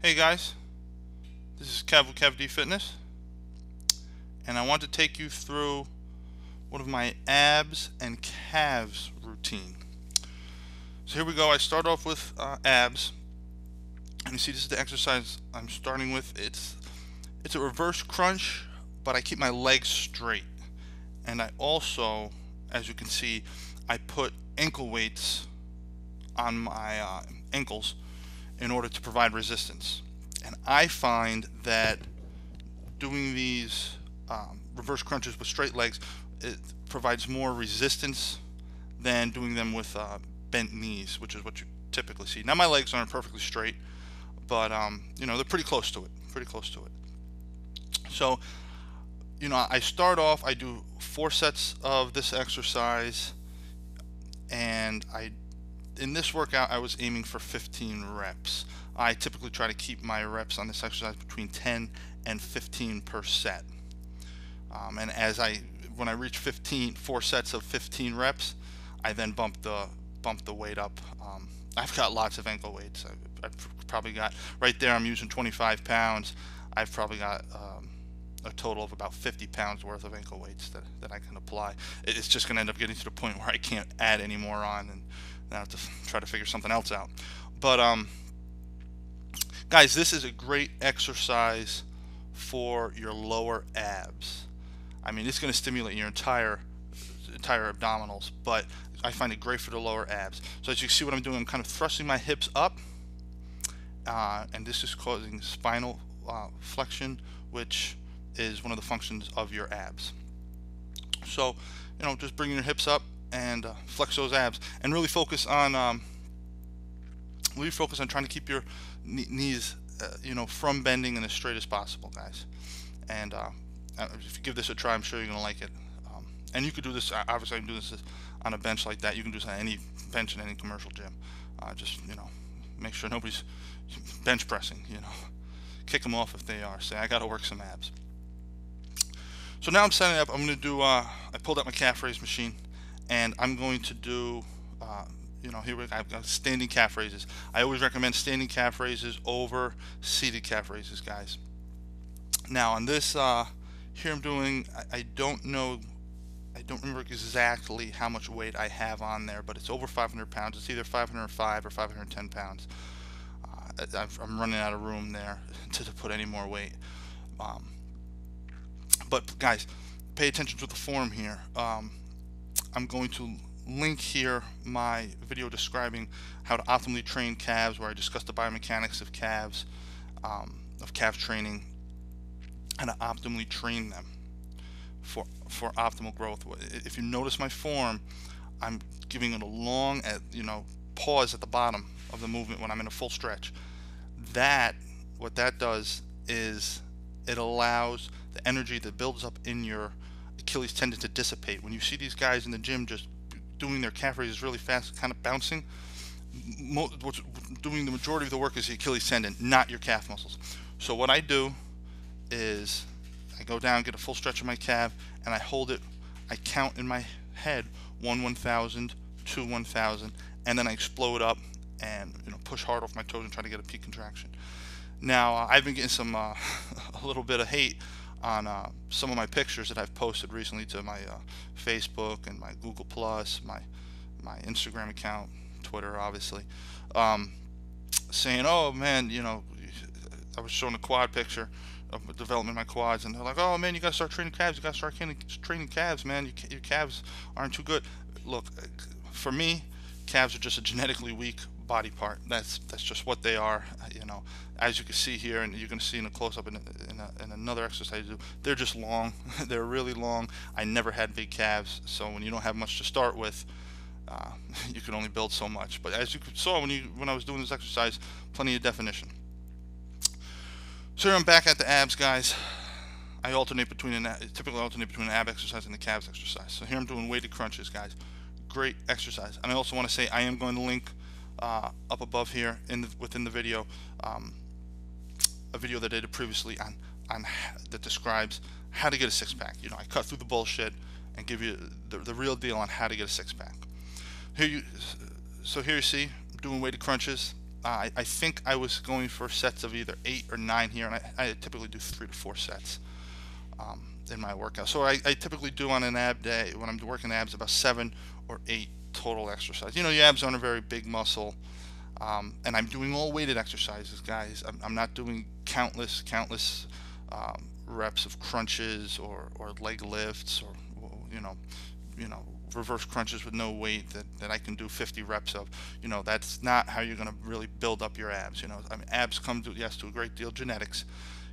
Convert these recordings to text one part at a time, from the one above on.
Hey guys, this is Kev with Kev-D Fitness, and I want to take you through one of my abs and calves routine. So here we go. I start off with abs, and you see this is the exercise I'm starting with. It's a reverse crunch, but I keep my legs straight, and I also, as you can see, I put ankle weights on my ankles in order to provide resistance. And I find that doing these reverse crunches with straight legs, it provides more resistance than doing them with bent knees, which is what you typically see. Now my legs aren't perfectly straight, but you know, they're pretty close to it. Pretty close to it. So, you know, I start off. I do 4 sets of this exercise, and in this workout I was aiming for 15 reps. I typically try to keep my reps on this exercise between 10 and 15 per set. And when I reach 4 sets of 15 reps, I then bump the weight up. I've got lots of ankle weights. I've probably got, right there I'm using 25 pounds. I've probably got a total of about 50 pounds worth of ankle weights that I can apply. It's just going to end up getting to the point where I can't add any more on, and I have to try to figure something else out. But guys, this is a great exercise for your lower abs. I mean, it's going to stimulate your entire abdominals, but I find it great for the lower abs. So as you see what I'm doing, I'm kind of thrusting my hips up, and this is causing spinal flexion, which is one of the functions of your abs. So, you know, just bringing your hips up and flex those abs, and really focus on trying to keep your knees, you know, from bending and as straight as possible, guys. And if you give this a try, I'm sure you're gonna like it. And you could do this. Obviously, I can do this on a bench like that. You can do this on any bench in any commercial gym. Just, you know, make sure nobody's bench pressing. You know, kick them off if they are. Say, I got to work some abs. So now I'm setting up. I'm gonna do. I pulled out my calf raise machine, and I'm going to do. You know, here I've got standing calf raises. I always recommend standing calf raises over seated calf raises, guys. Now on this, here I'm doing. I don't know. I don't remember exactly how much weight I have on there, but it's over 500 pounds. It's either 505 or 510 pounds. I'm running out of room there to put any more weight. But guys, pay attention to the form here. I'm going to link here my video describing how to optimally train calves, where I discuss the biomechanics of calves, of calf training, and to optimally train them for optimal growth. If you notice my form, I'm giving it a long, you know, pause at the bottom of the movement when I'm in a full stretch. What that does is it allows the energy that builds up in your Achilles tendon to dissipate. When you see these guys in the gym just doing their calf raises really fast, kind of bouncing, what's doing the majority of the work is the Achilles tendon, not your calf muscles. So what I do is I go down, get a full stretch of my calf, and I hold it. I count in my head 1,000, 2 1,000, and then I explode up and, you know, push hard off my toes and try to get a peak contraction. Now I've been getting some a little bit of hate on some of my pictures that I've posted recently to my Facebook and my Google Plus, my Instagram account, Twitter, obviously, saying, "Oh man, you know," I was showing a quad picture of developing my quads, and they're like, "Oh man, you gotta start training calves. You gotta start training calves, man. Your calves aren't too good." Look, for me, calves are just a genetically weak body part. That's just what they are. You know, as you can see here, and you're going to see in a close-up in another exercise, they're just long. They're really long. I never had big calves, so when you don't have much to start with, you can only build so much. But as you saw when I was doing this exercise, plenty of definition. So here I'm back at the abs, guys. I typically alternate between an ab exercise and the calves exercise. So here I'm doing weighted crunches, guys. Great exercise. And I also want to say I am going to link up above here within the video a video that I did previously on that describes how to get a six-pack. You know, I cut through the bullshit and give you the real deal on how to get a six-pack. So here you see I'm doing weighted crunches. I think I was going for sets of either 8 or 9 here, and I typically do 3 to 4 sets in my workout. So I typically do on an ab day, when I'm working abs, about 7 or 8 total exercise. You know, your abs aren't a very big muscle, and I'm doing all weighted exercises, guys. I'm not doing countless reps of crunches or leg lifts, or you know reverse crunches with no weight that I can do 50 reps of. You know, that's not how you're going to really build up your abs. You know, I mean, abs come to, yes, to a great deal of genetics,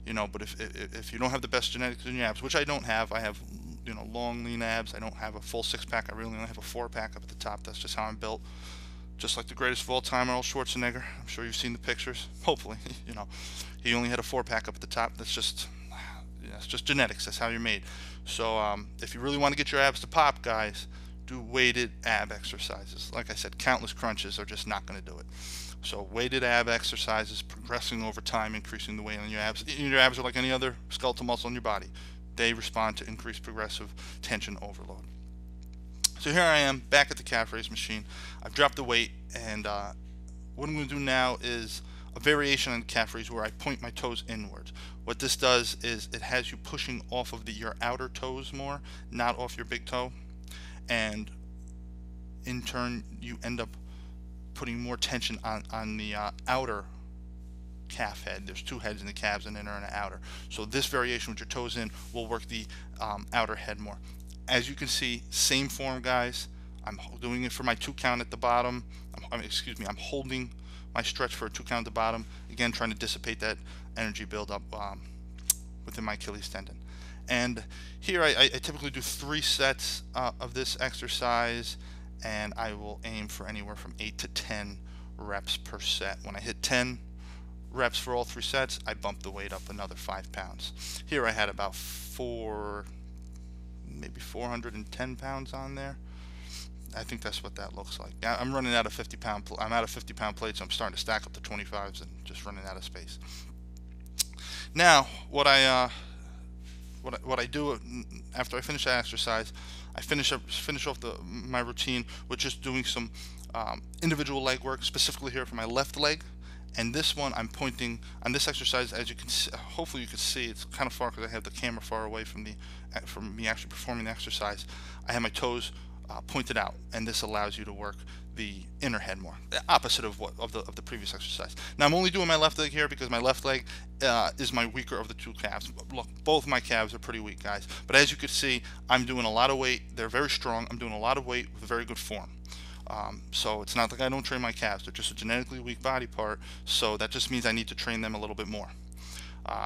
you know, but if you don't have the best genetics in your abs, which I don't have, I have, you know, long lean abs. I don't have a full 6-pack. I really only have a 4-pack up at the top. That's just how I'm built, just like the greatest of all time, Arnold Schwarzenegger. I'm sure you've seen the pictures, hopefully. You know, he only had a 4-pack up at the top. That's just, yeah, it's just genetics. That's how you're made. So if you really want to get your abs to pop, guys, do weighted ab exercises. Like I said, countless crunches are just not going to do it. So weighted ab exercises, progressing over time, increasing the weight on your abs. Your abs are like any other skeletal muscle in your body. They respond to increased progressive tension overload. So here I am back at the calf raise machine. I've dropped the weight, and what I'm going to do now is a variation on the calf raise where I point my toes inwards. What this does is it has you pushing off of your outer toes more, not off your big toe, and in turn you end up putting more tension on the outer calf head. There's 2 heads in the calves, an inner and an outer. So this variation with your toes in will work the outer head more. As you can see, same form, guys. I'm doing it for my 2 count at the bottom. I'm holding my stretch for a 2 count at the bottom. Again, trying to dissipate that energy buildup within my Achilles tendon. And here I typically do 3 sets of this exercise, and I will aim for anywhere from 8 to 10 reps per set. When I hit 10 reps for all 3 sets, I bump the weight up another 5 pounds. Here I had about maybe 410 pounds on there. I think that's what that looks like. I'm running out of 50-pound. I'm out of 50-pound plates. So I'm starting to stack up the 25s and just running out of space. Now, what I do after I finish that exercise, I finish off my routine with just doing some individual leg work, specifically here for my left leg. And this one, I'm pointing on this exercise. As you can see, hopefully you can see, it's kind of far because I have the camera far away from me actually performing the exercise. I have my toes pointed out, and this allows you to work the inner head more, the opposite of the previous exercise. Now I'm only doing my left leg here because my left leg is my weaker of the 2 calves. Look, both my calves are pretty weak, guys, but as you can see, I'm doing a lot of weight. They're very strong. I'm doing a lot of weight with very good form. So it's not like I don't train my calves. They're just a genetically weak body part, so that just means I need to train them a little bit more.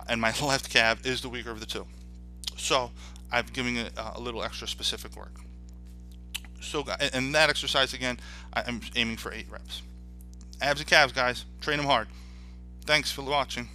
And my left calf is the weaker of the 2, so I'm giving it a little extra specific work. So, and that exercise, again, I'm aiming for 8 reps. Abs and calves, guys. Train them hard. Thanks for watching.